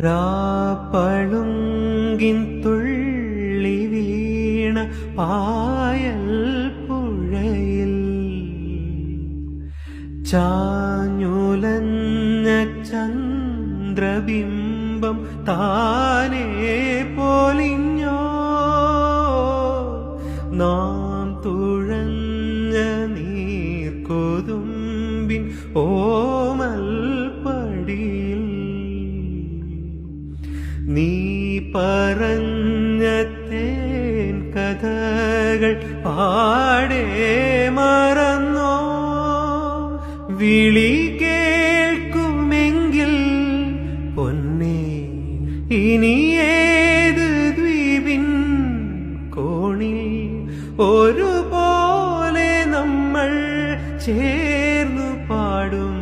രാപ്പളുങ്കിൻ തുള്ളി വീണ പായൽ പുഴയിൽ ചാഞ്ഞുലഞ്ഞ ചന്ദ്രബിംബം താനേ പൊലിഞ്ഞോ. നാം തുഴഞ്ഞ നീർക്കൊതുമ്പിൻ ഓമൽ പടിയിൽ നീ പറഞ്ഞ തേൻ കഥകൾ പാടേ മറന്നോ. വിളി കേൾക്കുമെങ്കിൽ പൊന്നേ ഇനി ഏത് ദ്വീപിൻ കോണിൽ ഒരുപോലെ നമ്മൾ ചേർന്നു പാടും.